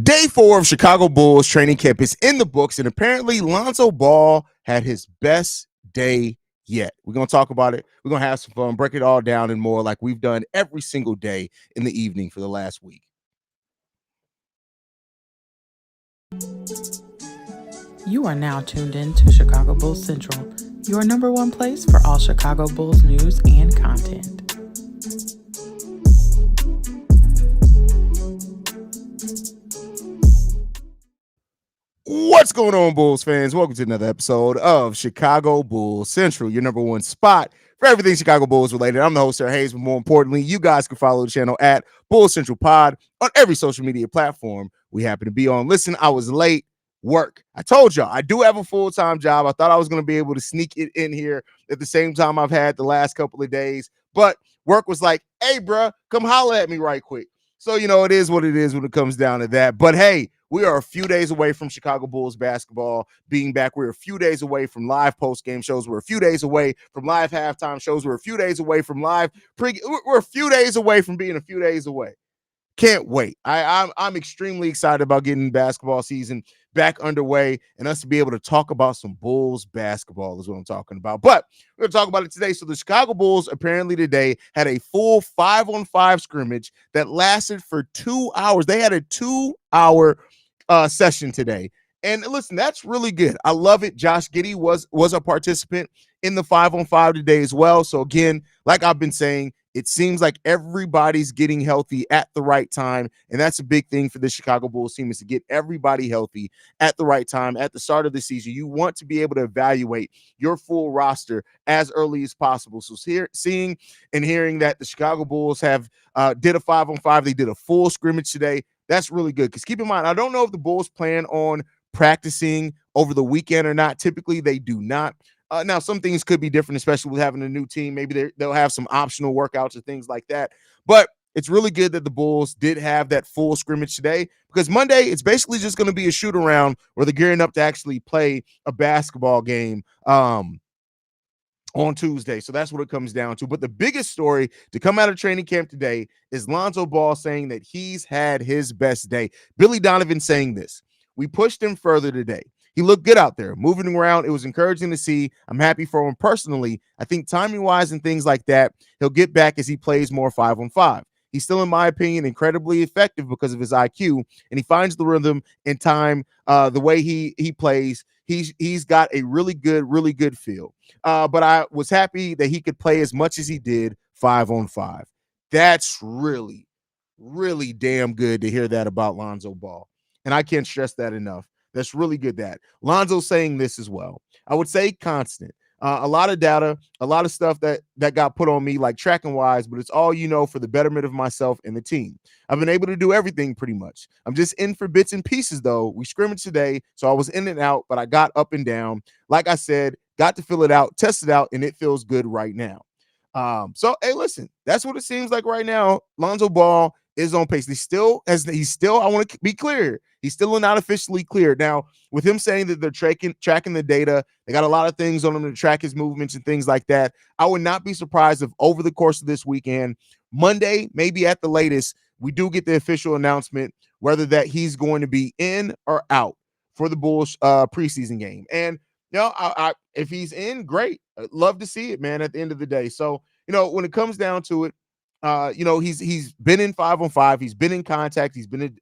Day 4 of Chicago Bulls training camp is in the books, and apparently Lonzo Ball had his best day yet. We're going to talk about it. We're going to have some fun, break it all down and more like we've done every single day in the evening for the last week. You are now tuned in to Chicago Bulls Central, your number one place for all Chicago Bulls news and content. What's going on, Bulls fans? Welcome to another episode of Chicago Bulls Central, your number one spot for everything Chicago Bulls related. I'm the host, Haize, but more importantly, you guys can follow the channel at Bulls Central Pod on every social media platform we happen to be on. Listen, I was late. Work. I told y'all I do have a full-time job. I thought I was going to be able to sneak it in here at the same time I've had the last couple of days, but work was like, hey, bruh, come holler at me right quick. So, it is what it is when it comes down to that. But hey, we are a few days away from Chicago Bulls basketball being back. We're a few days away from live post-game shows. We're a few days away from live halftime shows. We're a few days away from live pre. We're a few days away from being a few days away. Can't wait. I'm extremely excited about getting basketball season back underway and us to be able to talk about some Bulls basketball is what I'm talking about. But we're going to talk about it today. So the Chicago Bulls apparently today had a full 5-on-5 scrimmage that lasted for 2 hours. They had a 2-hour session today. And listen, that's really good. I love it. Josh Giddey was a participant in the 5-on-5 today as well. So again, like I've been saying, it seems like everybody's getting healthy at the right time, and that's a big thing for the Chicago Bulls team is to get everybody healthy at the right time at the start of the season. You want to be able to evaluate your full roster as early as possible. So seeing and hearing that the Chicago Bulls have did a 5-on-5, they did a full scrimmage today, that's really good. Because keep in mind, I don't know if the Bulls plan on practicing over the weekend or not. Typically, they do not. Now, some things could be different, especially with having a new team. Maybe they'll have some optional workouts or things like that. But it's really good that the Bulls did have that full scrimmage today because Monday, it's basically just going to be a shoot around where they're gearing up to actually play a basketball game on Tuesday. So that's what it comes down to. But the biggest story to come out of training camp today is Lonzo Ball saying that he's had his best day. Billy Donovan saying this. We pushed him further today. He looked good out there, moving around. It was encouraging to see. I'm happy for him personally. I think timing-wise and things like that, he'll get back as he plays more 5-on-5. He's still, in my opinion, incredibly effective because of his IQ, and he finds the rhythm and time. The way he plays, he's got a really good feel. But I was happy that he could play as much as he did 5-on-5. That's really, really damn good to hear that about Lonzo Ball, and I can't stress that enough. That's really good that Lonzo's saying this as well. I would say constant. A lot of data, a lot of stuff that got put on me like tracking wise, but it's all, for the betterment of myself and the team. I've been able to do everything pretty much. I'm just in for bits and pieces though. We scrimmaged today, so I was in and out, but I got up and down. Like I said, got to fill it out, test it out, and it feels good right now. So hey, listen, that's what it seems like right now. Lonzo Ball is on pace. He's still, I want to be clear, he's still not officially cleared. Now, with him saying that they're tracking the data, they got a lot of things on him to track his movements and things like that. I would not be surprised if over the course of this weekend, Monday, maybe at the latest, we do get the official announcement whether that he's going to be in or out for the Bulls preseason game. And I if he's in, great. I'd love to see it, man, at the end of the day. So, when it comes down to it, he's been in 5-on-5. He's been in contact. He's been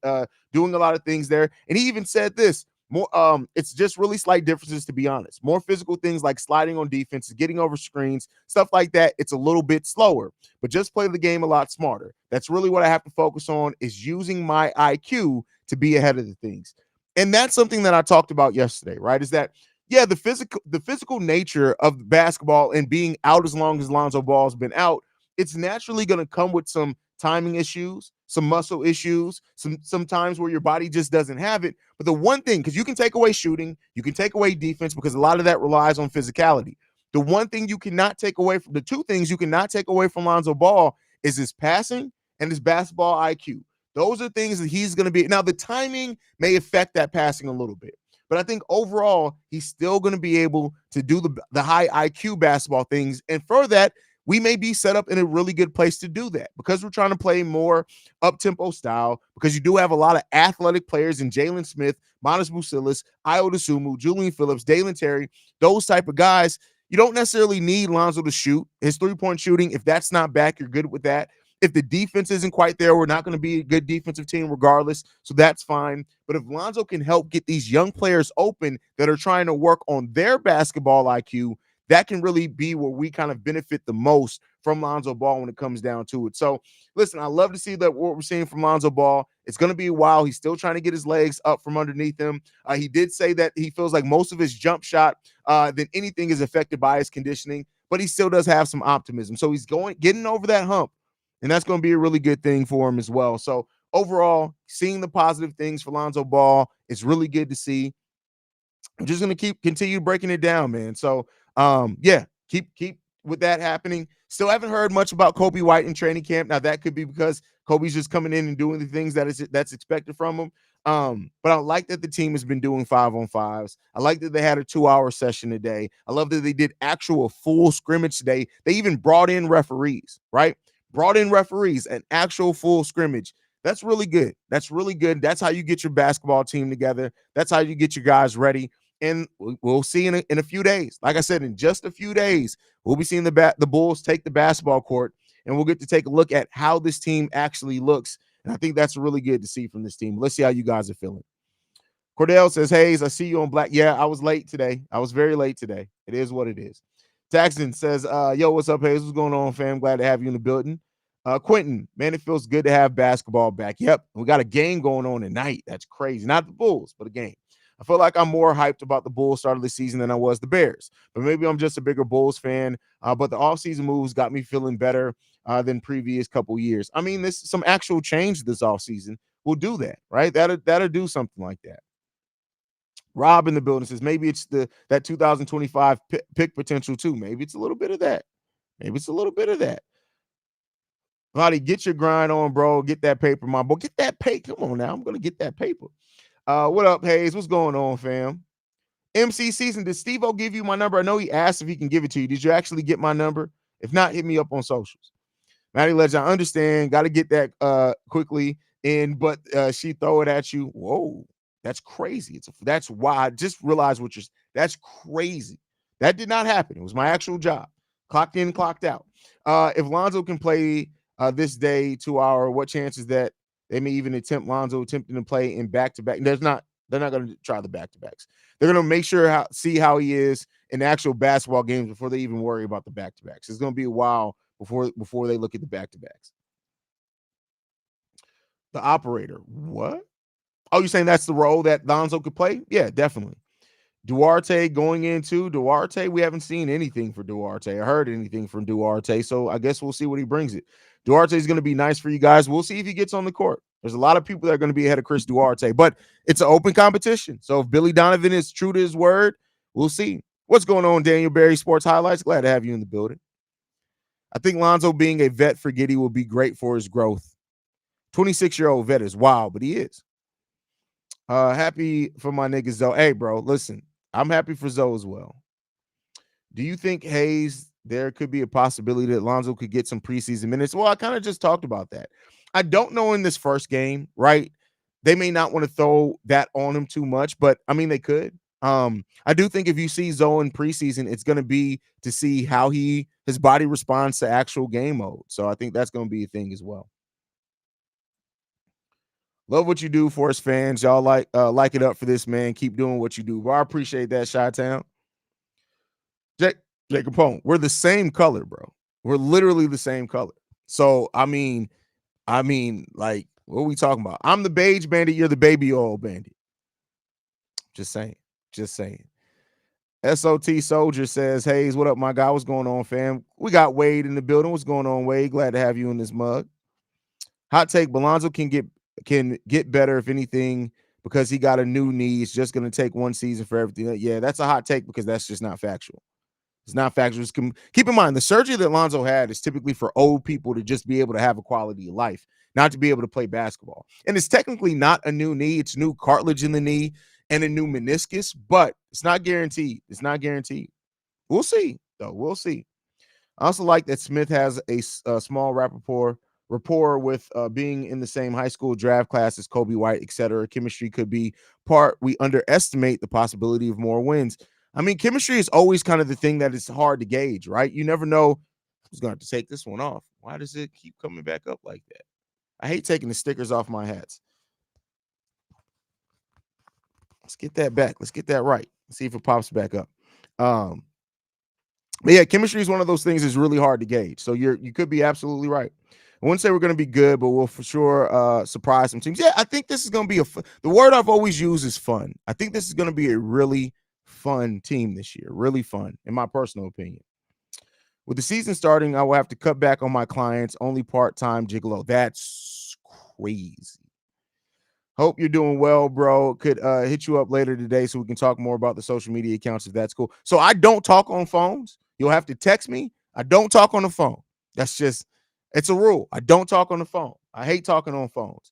doing a lot of things there. And he even said this, more it's just really slight differences, to be honest. More physical things like sliding on defense, getting over screens, stuff like that. It's a little bit slower, but just play the game a lot smarter. That's really what I have to focus on, is using my IQ to be ahead of the things. And that's something that I talked about yesterday, right? Is that the physical nature of basketball and being out as long as Lonzo Ball's been out, it's naturally going to come with some timing issues, some muscle issues, some times where your body just doesn't have it. But the one thing, because you can take away shooting, you can take away defense, because a lot of that relies on physicality. The one thing you cannot take away from, the two things you cannot take away from Lonzo Ball is his passing and his basketball IQ. Those are things that he's going to be. Now, the timing may affect that passing a little bit, but I think overall, he's still going to be able to do the high IQ basketball things. And for that, we may be set up in a really good place to do that because we're trying to play more up-tempo style, because you do have a lot of athletic players in Jalen Smith, Monas Busilis, Io DeSumo, Julian Phillips, Dalen Terry, those type of guys. You don't necessarily need Lonzo to shoot. His three-point shooting, if that's not back, you're good with that. If the defense isn't quite there, we're not going to be a good defensive team regardless, so that's fine. But if Lonzo can help get these young players open that are trying to work on their basketball IQ, that can really be where we kind of benefit the most from Lonzo Ball when it comes down to it. So, listen, I love to see that what we're seeing from Lonzo Ball. It's going to be a while. He's still trying to get his legs up from underneath him. He did say that he feels like most of his jump shot than anything is affected by his conditioning, but he still does have some optimism. So he's getting over that hump, and that's going to be a really good thing for him as well. So overall, seeing the positive things for Lonzo Ball, it's really good to see. I'm just going to continue breaking it down, man. So yeah, keep with that happening. Still haven't heard much about Kobe White in training camp. Now that could be because Kobe's just coming in and doing the things that's expected from him. But I like that the team has been doing 5-on-5s. I like that they had a 2-hour session today. I love that they did actual full scrimmage today. They even brought in referees, right? Brought in referees, an actual full scrimmage. That's really good. That's really good. That's how you get your basketball team together. That's how you get your guys ready. And we'll see in a few days. Like I said, in just a few days, we'll be seeing the Bulls take the basketball court, and we'll get to take a look at how this team actually looks. And I think that's really good to see from this team. Let's see how you guys are feeling. Cordell says, Haize, I see you on Black. Yeah, I was late today. I was very late today. It is what it is. Taxton says, yo, what's up, Haize? What's going on, fam? Glad to have you in the building. Quentin, man, it feels good to have basketball back. Yep, we got a game going on tonight. That's crazy. Not the Bulls, but a game. I feel like I'm more hyped about the Bulls start of the season than I was the Bears. But maybe I'm just a bigger Bulls fan. But the offseason moves got me feeling better than previous couple years. I mean, this some actual change this offseason will do that, right? That'll do something like that. Rob in the building says maybe it's that 2025 pick potential too. Maybe it's a little bit of that. Maybe it's a little bit of that. Lottie, get your grind on, bro. Get that paper, my boy. Get that paper. Come on now. I'm going to get that paper. What up, Haize? What's going on, fam? MC Season, did Steve-O give you my number? I know he asked if he can give it to you. Did you actually get my number? If not, hit me up on socials. Maddie Legend, I understand. Got to get that quickly in, but she throw it at you. Whoa, that's crazy. That's why I just realized that's crazy. That did not happen. It was my actual job. Clocked in, clocked out. If Lonzo can play this day 2-hour, what chances that they may even attempt Lonzo attempting to play in back-to-back? They're not going to try the back-to-backs. They're going to make sure see how he is in actual basketball games before they even worry about the back-to-backs. It's going to be a while before they look at the back-to-backs. The operator. What? Oh, you're saying that's the role that Lonzo could play? Yeah, definitely. Duarte going into Duarte. We haven't seen anything for Duarte. I heard anything from Duarte, so I guess we'll see what he brings it. Duarte is going to be nice for you guys. We'll see if he gets on the court. There's a lot of people that are going to be ahead of Chris Duarte, but it's an open competition. So if Billy Donovan is true to his word, we'll see. What's going on, Daniel Berry Sports Highlights? Glad to have you in the building. I think Lonzo being a vet for Giddey will be great for his growth. 26-year-old vet is wild, but he is. Happy for my niggas, Zoe. Hey, bro, listen, I'm happy for Zoe as well. Do you think, Haize, there could be a possibility that Lonzo could get some preseason minutes? Well, I kind of just talked about that. I don't know in this first game, right? They may not want to throw that on him too much, but I mean, they could. I do think if you see Zoe in preseason, it's going to be to see how his body responds to actual game mode. So I think that's going to be a thing as well. Love what you do for us fans. Y'all like it up for this, man. Keep doing what you do. Bro, I appreciate that, Chi-Town. Jake Capone, we're the same color, bro. We're literally the same color. So, I mean, like, what are we talking about? I'm the beige bandit. You're the baby oil bandit. Just saying. SOT Soldier says, Haize, what up, my guy? What's going on, fam? We got Wade in the building. What's going on, Wade? Glad to have you in this mug. Hot take, Lonzo can get better, if anything, because he got a new knee. It's just going to take one season for everything. Yeah, that's a hot take because that's just not factual. It's not factual. Keep in mind, the surgery that Lonzo had is typically for old people to just be able to have a quality of life, not to be able to play basketball. And it's technically not a new knee. It's new cartilage in the knee and a new meniscus, but it's not guaranteed. We'll see, though. We'll see. I also like that Smith has a small rapport with being in the same high school draft class as Kobe White, etc. Chemistry could be part. We underestimate the possibility of more wins. I mean, chemistry is always kind of the thing that is hard to gauge, right? You never know who's going to have to take this one off. Why does it keep coming back up like that? I hate taking the stickers off my hats. Let's get that back. Let's get that right. Let's see if it pops back up. Um, but yeah, chemistry is one of those things that's really hard to gauge. So you could be absolutely right. I wouldn't say we're going to be good, but we'll for sure surprise some teams. Yeah, I think this is going to be the word I've always used is fun. I think this is going to be a really fun team this year. Really fun, in my personal opinion. With the season starting, I will have to cut back on my clients, only part-time gigolo. That's crazy. Hope you're doing well, bro. Could hit you up later today so we can talk more about the social media accounts if that's cool. So I don't talk on phones. You'll have to text me. I don't talk on the phone. That's just it's a rule. I don't talk on the phone. I hate talking on phones.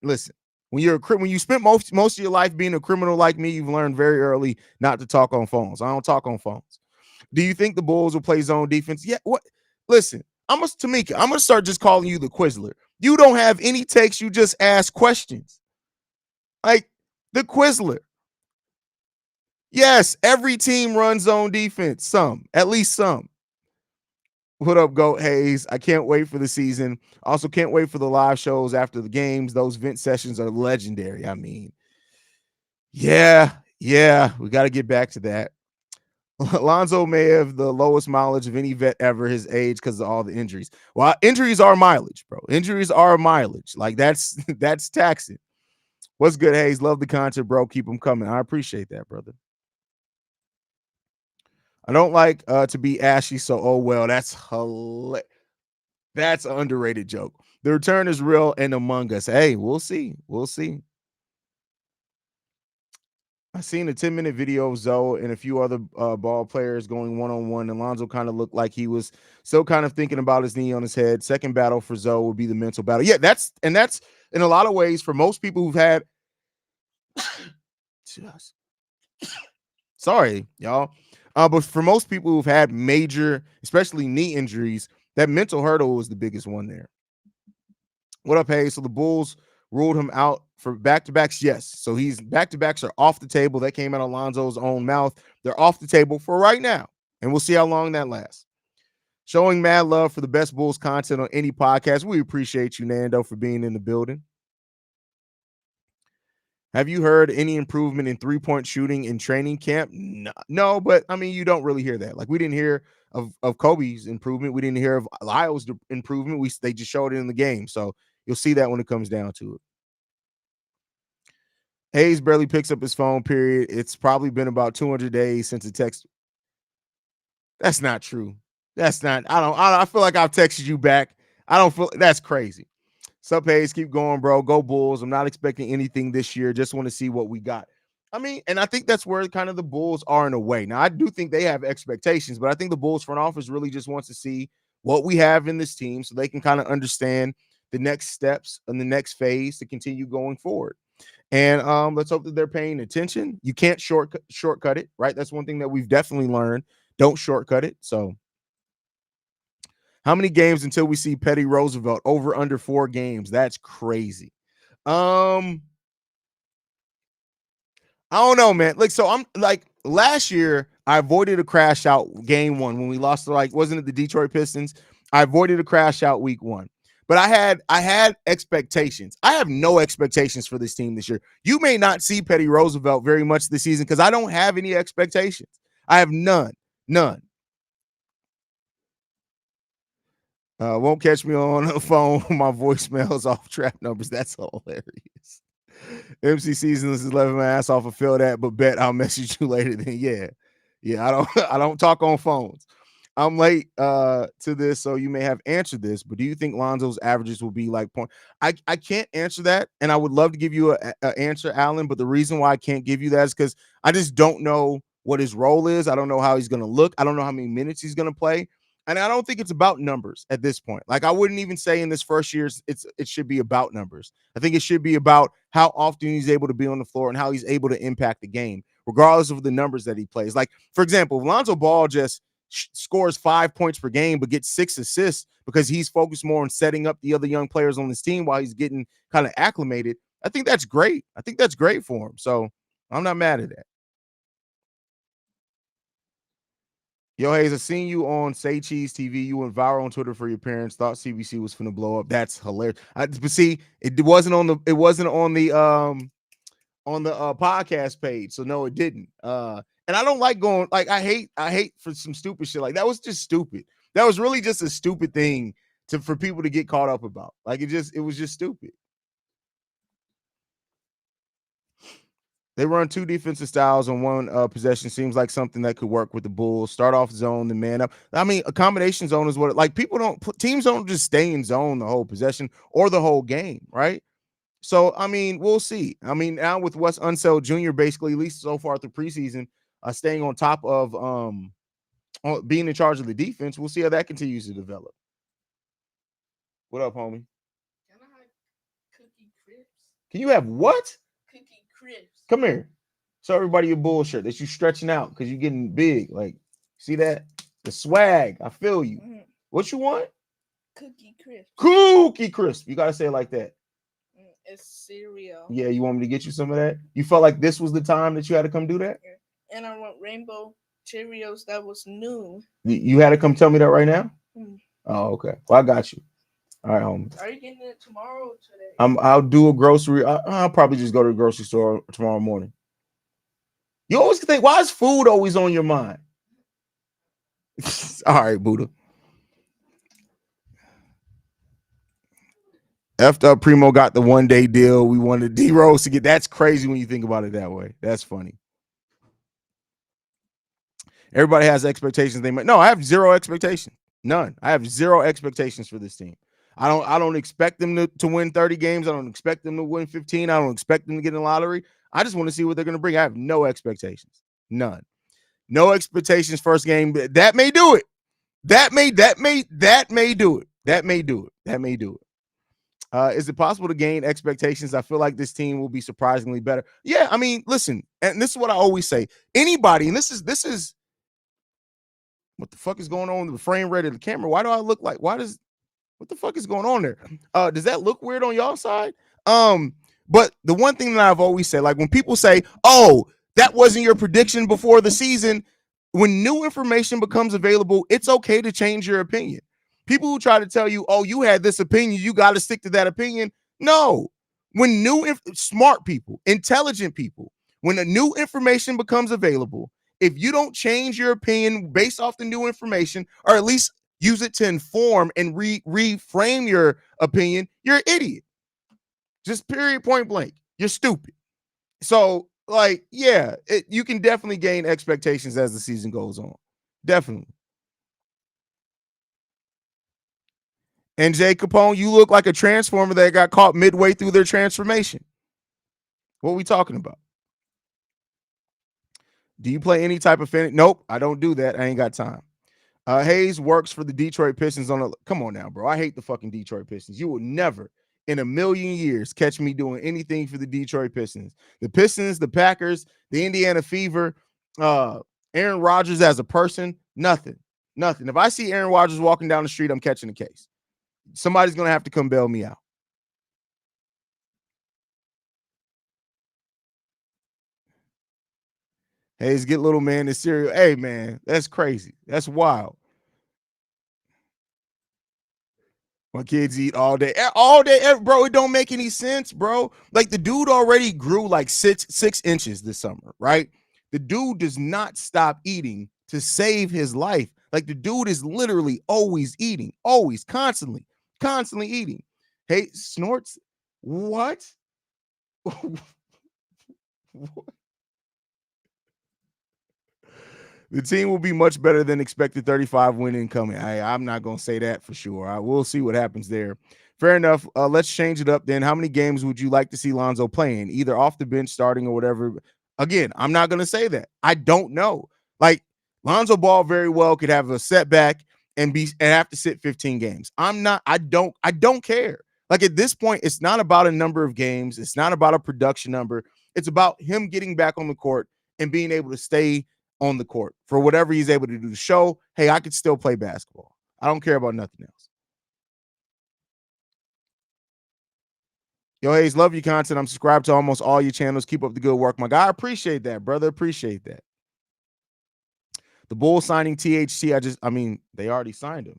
Listen. When you spent most of your life being a criminal like me, you've learned very early not to talk on phones. I don't talk on phones. Do you think the Bulls will play zone defense? Yeah. What? Listen, Tamika. I'm gonna start just calling you the Quizler. You don't have any takes. You just ask questions. Like the Quizler. Yes, every team runs zone defense. Some, at least some. What up, Goat Haize? I can't wait for the season. Also, can't wait for the live shows after the games. Those vent sessions are legendary. I mean, yeah, we got to get back to that. Lonzo may have the lowest mileage of any vet ever his age because of all the injuries. Well, injuries are mileage, bro. Injuries are mileage. Like that's taxing. What's good, Haize? Love the content, bro. Keep them coming. I appreciate that, brother. I don't like to be ashy, so oh well. That's hilarious. That's an underrated joke. The return is real and among us. Hey, we'll see. We'll see. I seen a 10-minute video of Zoe and a few other ball players going one-on-one, and Lonzo kind of looked like he was still kind of thinking about his knee on his head. Second battle for Zoe would be the mental battle. Yeah, that's in a lot of ways for most people who've had sorry, y'all. But for most people who've had major, especially knee injuries, that mental hurdle was the biggest one there. What up, Haize? So the Bulls ruled him out for back-to-backs. Yes. So he's back-to-backs are off the table. That came out of Lonzo's own mouth. They're off the table for right now. And we'll see how long that lasts. Showing mad love for the best Bulls content on any podcast. We appreciate you, Nando, for being in the building. Have you heard any improvement in three-point shooting in training camp? No, but I mean, you don't really hear that. Like we didn't hear of Kobe's improvement. We didn't hear of Lyle's improvement. They just showed it in the game. So you'll see that when it comes down to it. Haize barely picks up his phone, period. It's probably been about 200 days since a text. That's not true. That's not, I feel like I've texted you back. I don't feel, that's crazy. Sup, Haize, keep going, bro. Go Bulls. I'm not expecting anything this year. Just want to see what we got. I mean, and I think that's where kind of the Bulls are in a way. Now, I do think they have expectations, but I think the Bulls front office really just wants to see what we have in this team so they can kind of understand the next steps and the next phase to continue going forward. And let's hope that they're paying attention. You can't shortcut it, right? That's one thing that we've definitely learned. Don't shortcut it. So how many games until we see Petty Roosevelt? Over under 4 games. That's crazy. I don't know, man. Like, so I'm like last year, I avoided a crash out game 1 when we lost to, like, wasn't it the Detroit Pistons? I avoided a crash out week 1. But I had expectations. I have no expectations for this team this year. You may not see Petty Roosevelt very much this season because I don't have any expectations. I have none. Won't catch me on the phone. My voicemails off trap numbers. That's hilarious. MC season is 11 my ass off. I feel that, but bet I'll message you later. Then yeah. I don't talk on phones. I'm late to this, so you may have answered this, but do you think Lonzo's averages will be like point? I can't answer that, and I would love to give you a answer, Alan, but the reason why I can't give you that is because I just don't know what his role is. I don't know how he's going to look. I don't know how many minutes he's going to play, and I don't think it's about numbers at this point. Like I wouldn't even say in this first year it should be about numbers. I think it should be about how often he's able to be on the floor and how he's able to impact the game, regardless of the numbers that he plays. Like for example, if Lonzo Ball just scores 5 points per game, but gets 6 assists because he's focused more on setting up the other young players on his team while he's getting kind of acclimated. I think that's great. I think that's great for him. So I'm not mad at that. Yo, Haize, I seen you on Say Cheese TV. You went viral on Twitter for your parents. Thought CBC was finna blow up. That's hilarious. But see, it wasn't on the podcast page. So no, it didn't. And I don't like going like I hate for some stupid shit. Like that was just stupid. That was really just a stupid thing for people to get caught up about. Like it was just stupid. They run 2 defensive styles on one possession. Seems like something that could work with the Bulls. Start off zone, then man up. I mean, a combination zone is what like teams don't just stay in zone the whole possession or the whole game, right? So I mean, we'll see. I mean, now with Wes Unseld Jr. basically, at least so far through preseason, staying on top of being in charge of the defense, we'll see how that continues to develop. What up, homie? Can I have cookie crisps? Can you have what? Cookie crisps. Come here. Show everybody your bullshit that you stretching out because you're getting big. Like, see that? The swag. I feel you. Mm-hmm. What you want? Cookie crisp. Cookie crisp. You gotta say it like that. It's cereal. Yeah, you want me to get you some of that? You felt like this was the time that you had to come do that? Yeah. And I want rainbow Cheerios that was new. You had to come tell me that right now? Mm-hmm. Oh, okay. Well, I got you. All right, homie. Are you getting it tomorrow or today? I'll do a grocery. I'll probably just go to the grocery store tomorrow morning. You always think, why is food always on your mind? All right, Buddha. Effed up Primo got the 1-day deal. We wanted D-Rose to get. That's crazy when you think about it that way. That's funny. Everybody has expectations. No, I have zero expectations. None. I have zero expectations for this team. I don't expect them to win 30 games. I don't expect them to win 15. I don't expect them to get in the lottery. I just want to see what they're going to bring. I have no expectations. None. No expectations first game. That may do it. That may do it. That may do it. Is it possible to gain expectations? I feel like this team will be surprisingly better. Yeah, I mean, listen, and this is what I always say. Anybody, and this is what the fuck is going on with the frame rate of the camera? Why do I look like? What the fuck is going on there? Does that look weird on y'all side? But the one thing that I've always said, like when people say, "Oh, that wasn't your prediction before the season," when new information becomes available, it's okay to change your opinion. People who try to tell you, "Oh, you had this opinion, you got to stick to that opinion." No. When smart people, intelligent people, when the new information becomes available, if you don't change your opinion based off the new information, or at least use it to inform and reframe your opinion, you're an idiot. Just period, point blank. You're stupid. So, like, yeah, you can definitely gain expectations as the season goes on. Definitely. And Jay Capone, you look like a transformer that got caught midway through their transformation. What are we talking about? Do you play any type of fantasy? Nope, I don't do that. I ain't got time. Haize works for the Detroit Pistons come on now, bro. I hate the fucking Detroit Pistons. You will never in a million years catch me doing anything for the Detroit Pistons. The Pistons, the Packers, the Indiana Fever, Aaron Rodgers as a person, nothing. If I see Aaron Rodgers walking down the street, I'm catching a case. Somebody's going to have to come bail me out. Haize, get little man this cereal. Hey, man, that's crazy. That's wild. My kids eat all day, bro. It don't make any sense, bro. Like the dude already grew like six inches this summer, right? The dude does not stop eating to save his life. Like the dude is literally always eating, always, constantly eating. Hey, snorts. What? What? The team will be much better than expected 35 win incoming. I'm not going to say that for sure. I will see what happens there. Fair enough. Let's change it up then. How many games would you like to see Lonzo playing, either off the bench, starting, or whatever? Again, I'm not going to say that. I don't know. Like Lonzo Ball very well could have a setback and have to sit 15 games. I don't care. Like at this point, it's not about a number of games. It's not about a production number. It's about him getting back on the court and being able to stay on the court for whatever he's able to do to show, hey, I could still play basketball. I don't care about nothing else. Yo, Haize, love your content. I'm subscribed to almost all your channels. Keep up the good work, my guy. I appreciate that, brother. Appreciate that. The Bulls signing THT, they already signed him.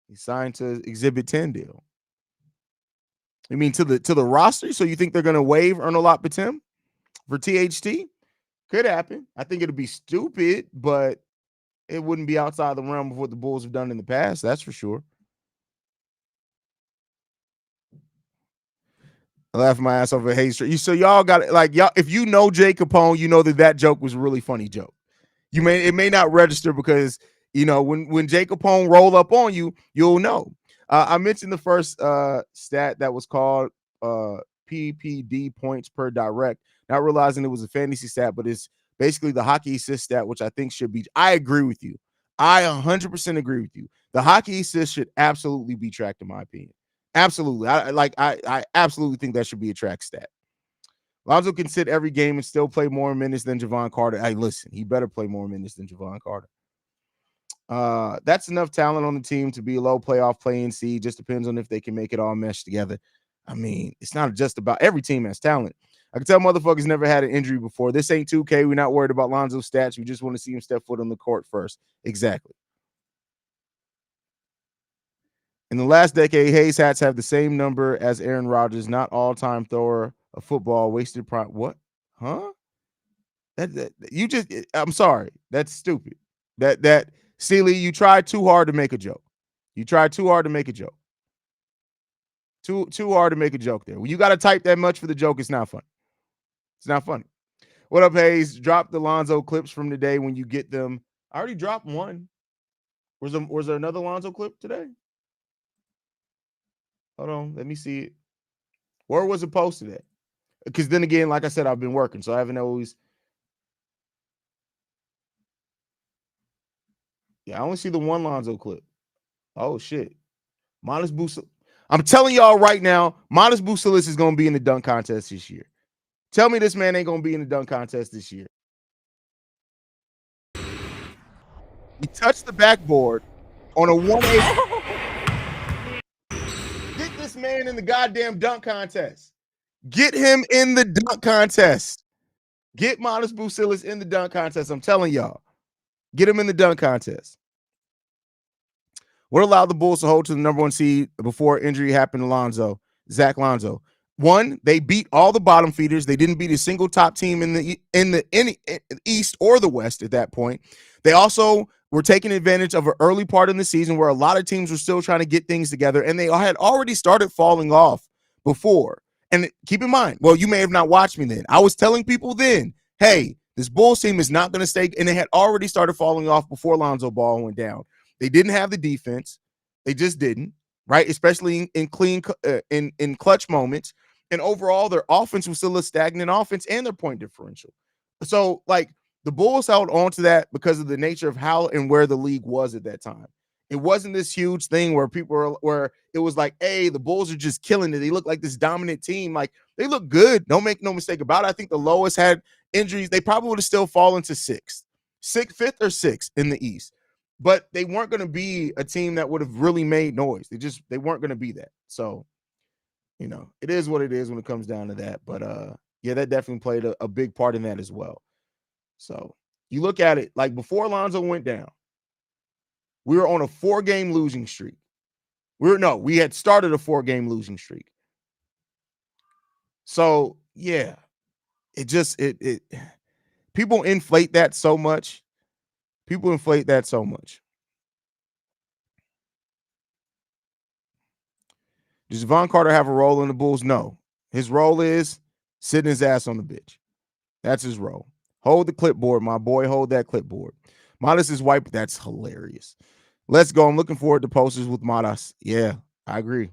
He signed to Exhibit 10 deal. You mean to the roster? So you think they're going to waive Ernolot Batum for THT? Could happen. I think it'll be stupid, but it wouldn't be outside the realm of what the Bulls have done in the past. That's for sure. I laugh my ass off at Haize. So y'all got it. Like, y'all, if you know Jay Capone, you know that joke was a really funny joke. It may not register because when Jay Capone roll up on you, you'll know. I mentioned the first stat that was called PPD, points per direct, not realizing it was a fantasy stat, but it's basically the hockey assist stat, which I think should be. I agree with you. I 100% agree with you. The hockey assist should absolutely be tracked, in my opinion. Absolutely. I absolutely think that should be a track stat. Lonzo can sit every game and still play more minutes than Javon Carter. Hey, listen, he better play more minutes than Javon Carter. That's enough talent on the team to be a low playoff play-in seed. Just depends on if they can make it all mesh together. I mean, it's not just about every team has talent. I can tell motherfuckers never had an injury before. This ain't 2K. We're not worried about Lonzo's stats. We just want to see him step foot on the court first. Exactly. In the last decade, Haize hats have the same number as Aaron Rodgers, not all-time thrower of football, wasted prime. What? Huh? I'm sorry. That's stupid. Sealy, you tried too hard to make a joke. You tried too hard to make a joke. Too hard to make a joke there. When you got to type that much for the joke, it's not funny. It's not funny. What up, Haize? Drop the Lonzo clips from today when you get them. I already dropped one. Was there another Lonzo clip today? Hold on. Let me see it. Where was it posted at? Because then again, like I said, I've been working, so I haven't always. Yeah, I only see the one Lonzo clip. Oh, shit. Modest Bucelis. I'm telling y'all right now, Modest Bucelis is going to be in the dunk contest this year. Tell me this man ain't going to be in the dunk contest this year. He touched the backboard on a 180. Get this man in the goddamn dunk contest. Get him in the dunk contest. Get Modest Bucelis in the dunk contest. I'm telling y'all. Get him in the dunk contest. What allowed the Bulls to hold to the number one seed before injury happened to Zach Lonzo? One, they beat all the bottom feeders. They didn't beat a single top team in the East or the West at that point. They also were taking advantage of an early part in the season where a lot of teams were still trying to get things together, and they had already started falling off before. And keep in mind, well, you may have not watched me then. I was telling people then, hey, this Bulls team is not going to stay, and they had already started falling off before Lonzo Ball went down. They didn't have the defense. They just didn't, right? Especially in clutch moments. And overall, their offense was still a stagnant offense and their point differential. So, like, the Bulls held on to that because of the nature of how and where the league was at that time. It wasn't this huge thing where where it was like, hey, the Bulls are just killing it. They look like this dominant team. Like, they look good. Don't make no mistake about it. I think the lowest had injuries. They probably would have still fallen to fifth or sixth in the East. But they weren't going to be a team that would have really made noise. They weren't going to be that. So, it is what it is when it comes down to that. But yeah, that definitely played a big part in that as well. So you look at it, like before Lonzo went down, we were on a 4-game losing streak. We had started a 4-game losing streak. So yeah, it people inflate that so much. Does Javon Carter have a role in the Bulls? No. His role is sitting his ass on the bench. That's his role. Hold the clipboard, my boy. Hold that clipboard. Modest is white. That's hilarious. Let's go. I'm looking forward to posters with Modest. Yeah, I agree.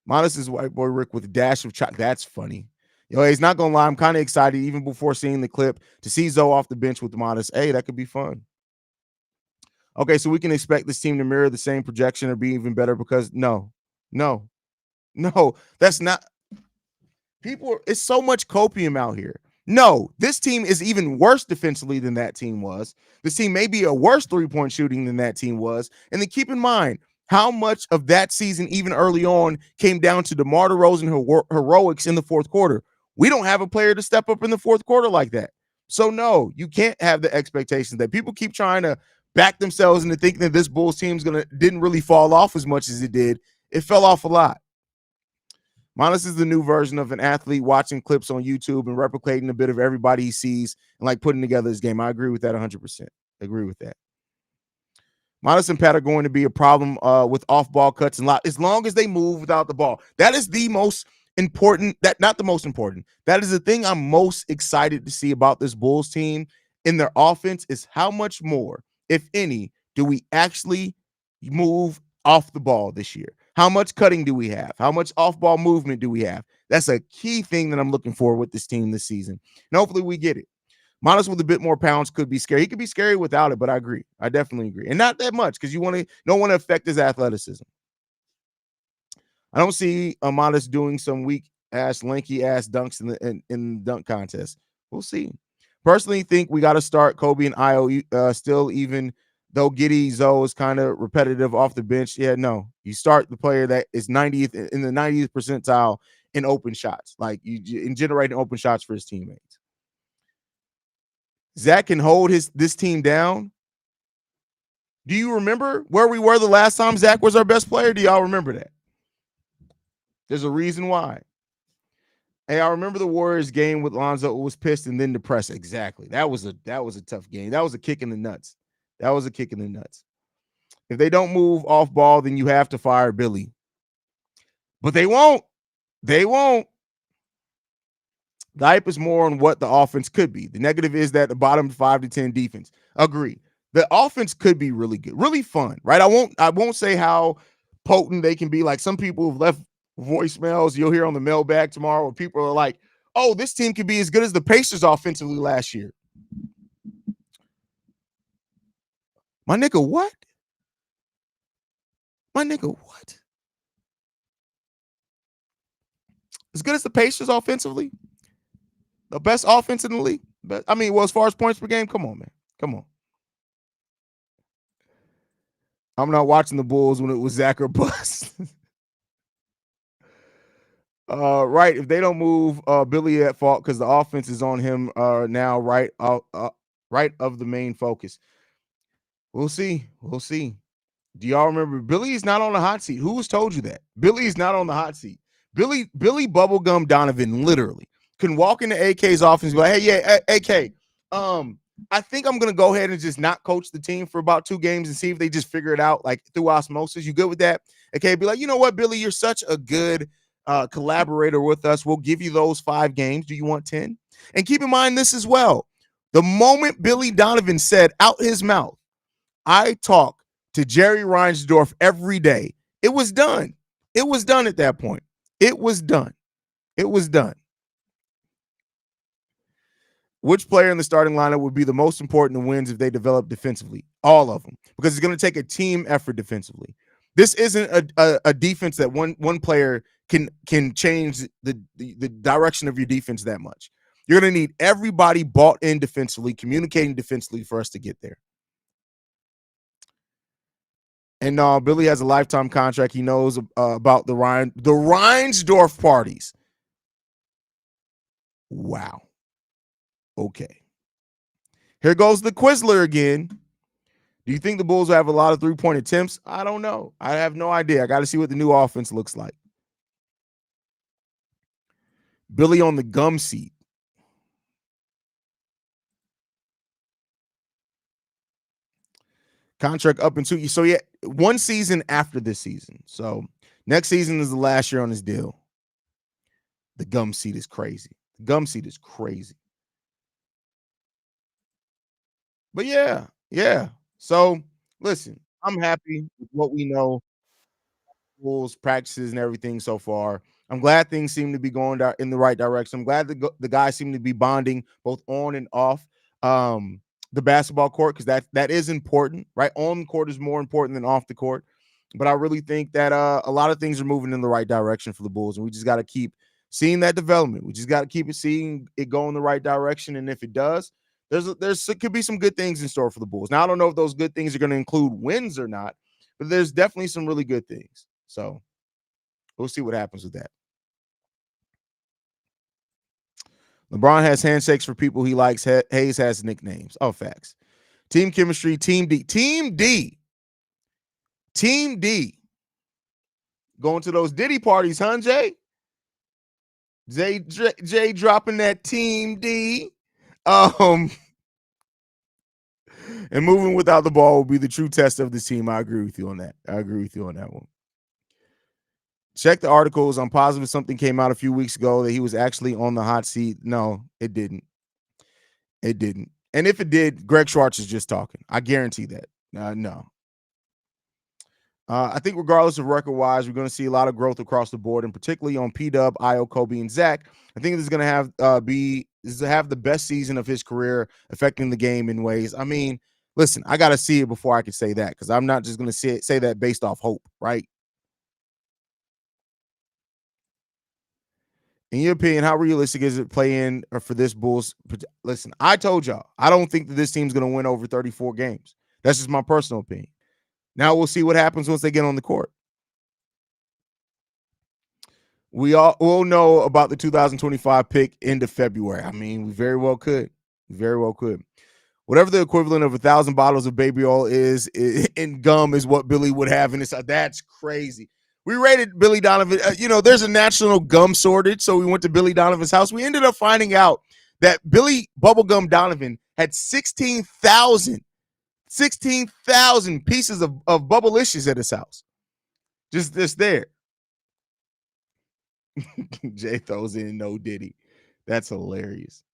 Modest is white boy Rick with a dash of chalk. That's funny. He's not going to lie. I'm kind of excited, even before seeing the clip, to see Zoe off the bench with Modest. Hey, that could be fun. Okay, so we can expect this team to mirror the same projection or be even better because no, that's not. People, it's so much copium out here. No, this team is even worse defensively than that team was. This team may be a worse three-point shooting than that team was. And then keep in mind how much of that season, even early on, came down to DeMar DeRozan heroics in the fourth quarter. We don't have a player to step up in the fourth quarter like that. So no, you can't have the expectations that people keep trying to back themselves into thinking that this Bulls team's didn't really fall off as much as it did. It fell off a lot. Monas is the new version of an athlete watching clips on YouTube and replicating a bit of everybody he sees and like putting together his game. I agree with that 100%. Agree with that. Monas and Pat are going to be a problem with off-ball cuts and as long as they move without the ball. That is the most important. Not the most important. That is the thing I'm most excited to see about this Bulls team in their offense is how much more, if any, do we actually move off the ball this year? How much cutting do we have? How much off-ball movement do we have? That's a key thing that I'm looking for with this team this season. And hopefully we get it. Monas with a bit more pounds could be scary. He could be scary without it, but I agree. I definitely agree. And not that much because you don't want to affect his athleticism. I don't see Monas doing some weak-ass, lanky-ass dunks in the dunk contest. We'll see. Personally think we got to start Kobe and Io still, even though Giddey Zoe is kind of repetitive off the bench. Yeah, no. You start the player that is 90th in the 90th percentile in open shots, like in generating open shots for his teammates. Zach can hold this team down. Do you remember where we were the last time Zach was our best player? Do y'all remember that? There's a reason why. Hey, I remember the Warriors game with Lonzo. It was pissed and then depressed. Exactly. That was a tough game. That was a kick in the nuts. If they don't move off ball, then you have to fire Billy. But they won't. The hype is more on what the offense could be. The negative is that the bottom 5 to 10 defense. Agree. The offense could be really good, really fun, right? I won't say how potent they can be. Like some people have left voicemails you'll hear on the mailbag tomorrow where people are like, oh, this team could be as good as the Pacers offensively last year. My nigga, what? As good as the Pacers offensively? The best offense in the league? But I mean, well, as far as points per game, come on, man. Come on. I'm not watching the Bulls when it was Zach or bust. Right. If they don't move Billy at fault because the offense is on him now, right of the main focus. We'll see. Do y'all remember Billy is not on the hot seat? Who has told you that? Billy is not on the hot seat. Billy Bubblegum Donovan literally can walk into AK's office and be like, hey, yeah, AK, I think I'm going to go ahead and just not coach the team for about 2 games and see if they just figure it out like through osmosis. You good with that? AK, be like, you know what, Billy, you're such a good collaborator with us. We'll give you those 5 games. Do you want 10? And keep in mind this as well. The moment Billy Donovan said out his mouth, I talk to Jerry Reinsdorf every day, it was done. It was done at that point. It was done. Which player in the starting lineup would be the most important to wins if they develop defensively? All of them, because it's going to take a team effort defensively. This isn't a defense that one player can change the direction of your defense that much. You're going to need everybody bought in defensively, communicating defensively for us to get there. And Billy has a lifetime contract. He knows about the Reinsdorf parties. Wow. Okay. Here goes the Quizler again. Do you think the Bulls will have a lot of 3-point attempts? I don't know. I have no idea. I got to see what the new offense looks like. Billy on the gum seat. Contract up into you. So yeah, 1 season after this season. So next season is the last year on his deal. The gum seat is crazy. But yeah. So listen, I'm happy with what we know, Bulls practices and everything so far. I'm glad things seem to be going in the right direction. I'm glad the guys seem to be bonding both on and off the basketball court, because that is important, right? On the court is more important than off the court. But I really think that a lot of things are moving in the right direction for the Bulls, and we just got to keep seeing that development. We just got to keep seeing it go in the right direction. And if it does, there's could be some good things in store for the Bulls. Now I don't know if those good things are going to include wins or not, but there's definitely some really good things. So we'll see what happens with that. LeBron has handshakes for people he likes. Haize has nicknames. Oh, facts. Team chemistry, Team D. Team D. Team D. Going to those Diddy parties, huh, Jay? Jay dropping that Team D. And moving without the ball will be the true test of this team. I agree with you on that. I agree with you on that one. Check the articles. I'm positive something came out a few weeks ago that he was actually on the hot seat. No, it didn't. It didn't. And if it did, Greg Schwartz is just talking. I guarantee that. No. I think regardless of record-wise, we're going to see a lot of growth across the board, and particularly on P-Dub, Io, Kobe, and Zach. I think this is going to have the best season of his career, affecting the game in ways. I mean, listen, I got to see it before I can say that, because I'm not just going to say that based off hope, right? In your opinion, how realistic is it playing for this Bulls? Listen, I told y'all, I don't think that this team's going to win over 34 games. That's just my personal opinion. Now we'll see what happens once they get on the court. We'll know about the 2025 pick end of February. I mean, we very well could. We very well could. Whatever the equivalent of 1,000 bottles of baby oil is in gum is what Billy would have in his. That's crazy. We rated Billy Donovan. There's a national gum shortage, so we went to Billy Donovan's house. We ended up finding out that Billy Bubblegum Donovan had 16,000 pieces of Bubblicious at his house. Just there. Jay throws in no Diddy. That's hilarious.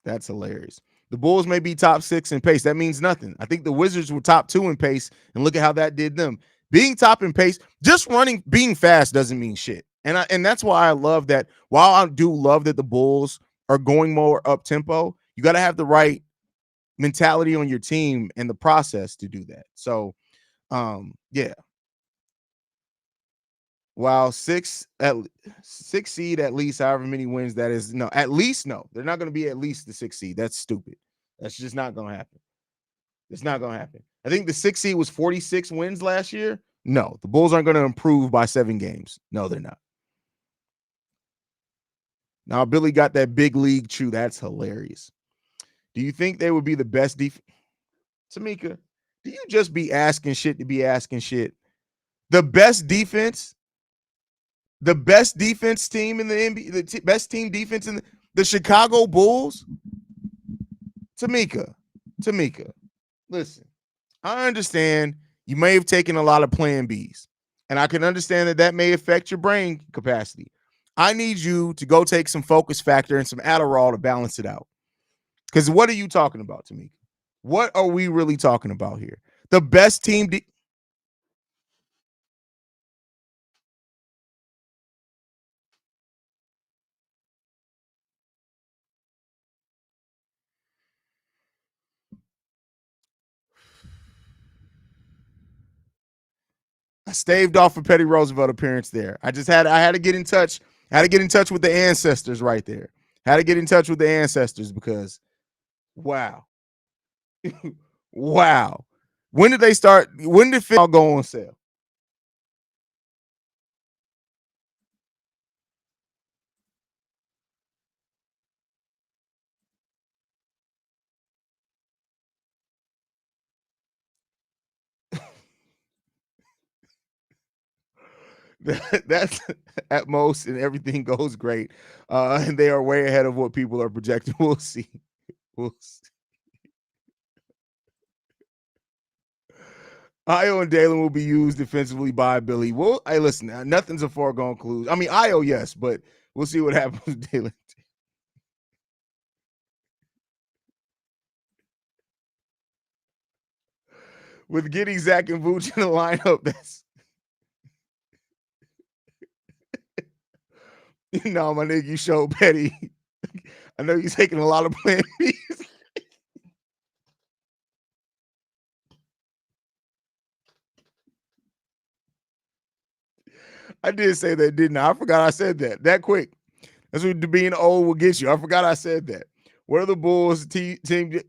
That's hilarious. The Bulls may be top 6 in pace. That means nothing. I think the Wizards were top 2 in pace, and look at how that did them. Being top in pace, just being fast doesn't mean shit. And that's why I love that. While I do love that the Bulls are going more up tempo, you got to have the right mentality on your team and the process to do that. So, yeah. While 6 seed at least, however many wins that is, no, at least no. They're not going to be at least the 6 seed. That's stupid. That's just not going to happen. It's not going to happen. I think the 6 seed was 46 wins last year. No, the Bulls aren't going to improve by 7 games. No, they're not. Now, Billy got that big league chew. That's hilarious. Do you think they would be the best defense? Tamika, do you just be asking shit to be asking shit? The best defense team in the NBA, the best team defense in the Chicago Bulls? Tamika, listen, I understand you may have taken a lot of plan Bs, and I can understand that may affect your brain capacity. I need you to go take some Focus Factor and some Adderall to balance it out. Because what are you talking about, Tamika? What are we really talking about here? The best team. I staved off a Petty Roosevelt appearance there. I had to get in touch. I had to get in touch with the ancestors right there. Had to get in touch with the ancestors because, wow. Wow. When did they start? When did Fit go on sale? That's at most, and everything goes great. And they are way ahead of what people are projecting. We'll see. We'll see. Io and Dalen will be used defensively by Billy. Well, hey, listen, nothing's a foregone conclusion. I mean, Io, yes, but we'll see what happens with Dalen. With getting Zach and Vooch in the lineup, that's no, my nigga, you showed Petty. I know you're taking a lot of plan Bs. I did say that, didn't I? I forgot I said that quick. That's what being old will get you. I forgot I said that. What are the Bulls team? Tamika.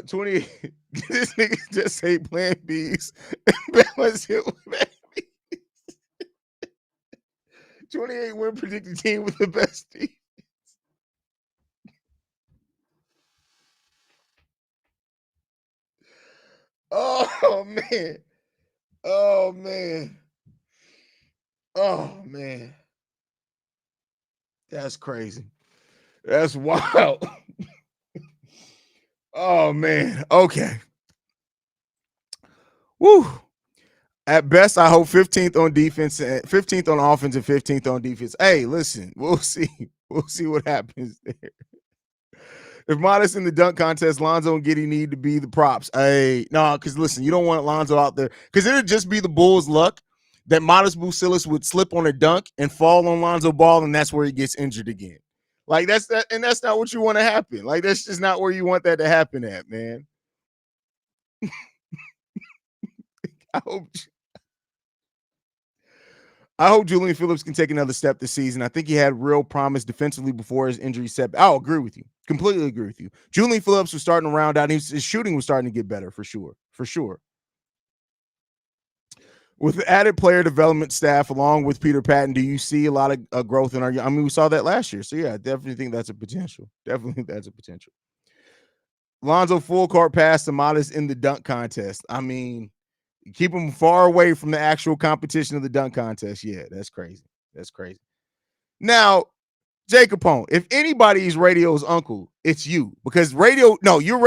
20. This nigga just say plan B's. Balance it with plan B's. 28 win predicted team with the best team. Oh man. Oh man. Oh man. That's crazy. That's wild. Oh man. Okay. Woo. At best, I hope 15th on defense, 15th on offense, and 15th on defense. Hey, listen, we'll see. We'll see what happens there. If Modest in the dunk contest, Lonzo and Giddey need to be the props. Hey, no, because listen, you don't want Lonzo out there because it'll just be the Bulls' luck that Modest Bucelis would slip on a dunk and fall on Lonzo Ball, and that's where he gets injured again. Like that's that, and that's not what you want to happen. Like that's just not where you want that to happen at, man. I hope I hope Julian Phillips can take another step this season. I think he had real promise defensively before his injury set. I'll agree with you. Completely agree with you. Julian Phillips was starting to round out. His shooting was starting to get better for sure. For sure. With the added player development staff along with Peter Patton, do you see a lot of growth in our? I mean, we saw that last year. So yeah, I definitely think that's a potential. Definitely think that's a potential. Lonzo full court pass to Modest in the dunk contest. I mean, keep him far away from the actual competition of the dunk contest. Yeah, that's crazy. That's crazy. Now, Jay Capone, if anybody's radio's uncle, it's you. Because radio, no, your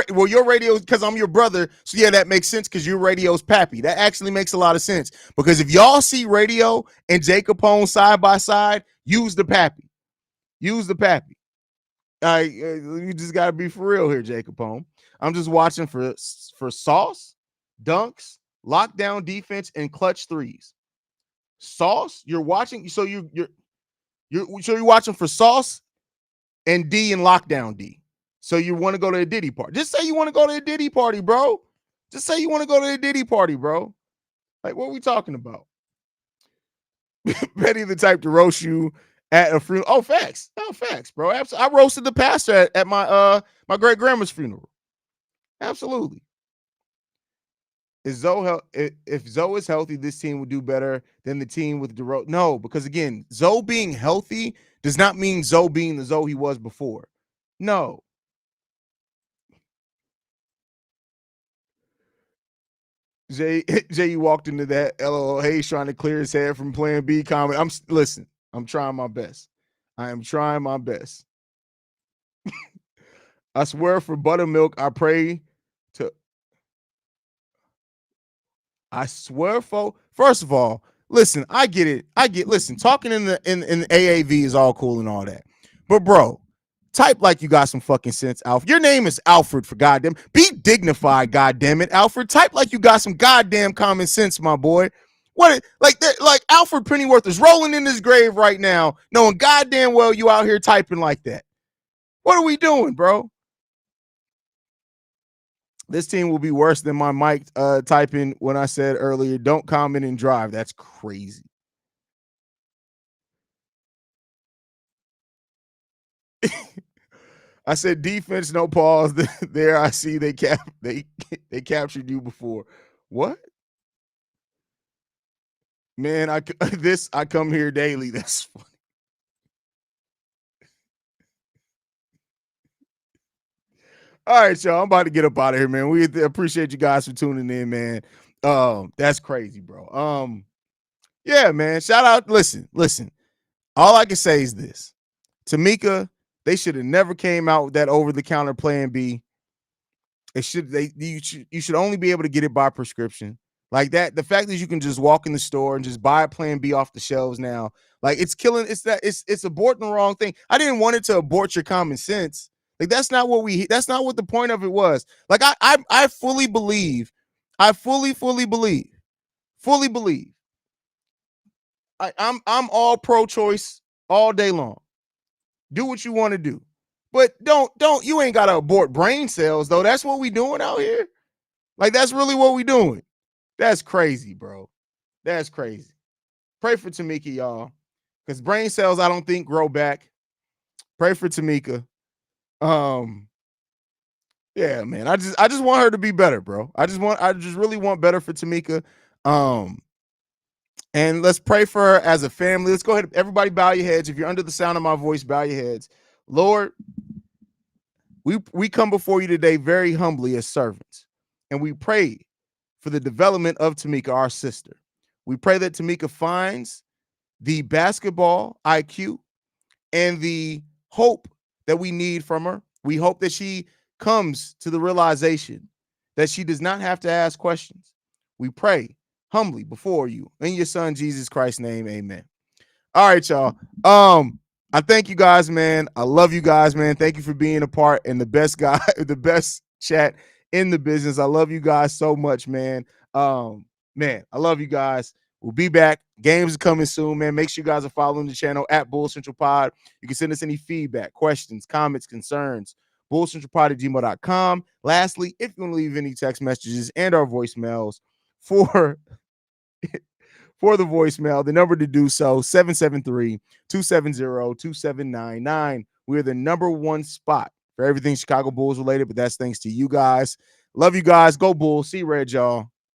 radio, because I'm your brother. So yeah, that makes sense because your radio's pappy. That actually makes a lot of sense. Because if y'all see radio and Jay Capone side by side, use the pappy. Use the pappy. You just gotta be for real here, Jay Capone. I'm just watching for sauce, dunks, lockdown defense, and clutch threes. Sauce, you're watching, so you're watching for sauce and D and lockdown D. So you want to go to a Diddy party. Just say you want to go to a Diddy party, bro. Just say you want to go to a Diddy party, bro. Like, what are we talking about? Betty the type to roast you at a funeral. Oh, facts. Oh, facts, bro. I roasted the pastor at my my great grandma's funeral. Absolutely. Is Zoe if Zoe is healthy, this team would do better than the team with DeRozan? No, because again, Zoe being healthy does not mean Zoe being the Zoe he was before. No. Jay, you walked into that LOL Haize trying to clear his head from playing B comment. Listen, I'm trying my best. I am trying my best. I swear for buttermilk, I pray to. I swear for. First of all, listen, I get it. Listen, talking in the AAV is all cool and all that. But bro, type like you got some fucking sense, Alfred. Your name is Alfred, for goddamn. Be dignified, goddamn it, Alfred. Type like you got some goddamn common sense, my boy. What like Alfred Pennyworth is rolling in his grave right now, knowing goddamn well you out here typing like that. What are we doing, bro? This team will be worse than my mic typing when I said earlier, don't comment and drive. That's crazy. I said defense, no pause. There I see they captured you before. What? Man, I come here daily. That's funny. All right, y'all. I'm about to get up out of here, man. We appreciate you guys for tuning in, man. That's crazy, bro. Yeah, man. Shout out. Listen. All I can say is this. Tamika, they should have never came out with that over-the-counter Plan B. You should only be able to get it by prescription. Like that, the fact that you can just walk in the store and just buy a Plan B off the shelves now, like it's killing. It's aborting the wrong thing. I didn't want it to abort your common sense. Like that's not what the point of it was. Like I fully believe, fully believe. I'm all pro-choice all day long. Do what you want to do. But don't you ain't gotta abort brain cells though. That's what we doing out here. Like that's really what we doing. That's crazy, bro. That's crazy. Pray for Tamika, y'all. Because brain cells, I don't think grow back. Pray for Tamika. Yeah, man. I just want her to be better, bro. I just really want better for Tamika. And let's pray for her as a family. Let's go ahead. Everybody bow your heads. If you're under the sound of my voice, bow your heads. Lord, we come before you today very humbly as servants. And we pray for the development of Tamika, our sister. We pray that Tamika finds the basketball IQ and the hope that we need from her. We hope that she comes to the realization that she does not have to ask questions. We pray humbly before you in your son Jesus Christ's name. Amen. All right, y'all. I thank you guys, man. I love you guys, man. Thank you for being a part and the best guy, the best chat in the business. I love you guys so much, man. Man, I love you guys. We'll be back. Games are coming soon, man. Make sure you guys are following the channel at Bull Central Pod. You can send us any feedback, questions, comments, concerns. BullCentralPod@gmail.com. Lastly, if you want to leave any text messages and our voicemails for the voicemail, the number to do so, 773-270-2799. We're the number one spot for everything Chicago Bulls related, but that's thanks to you guys. Love you guys. Go Bulls. See you, Red, y'all.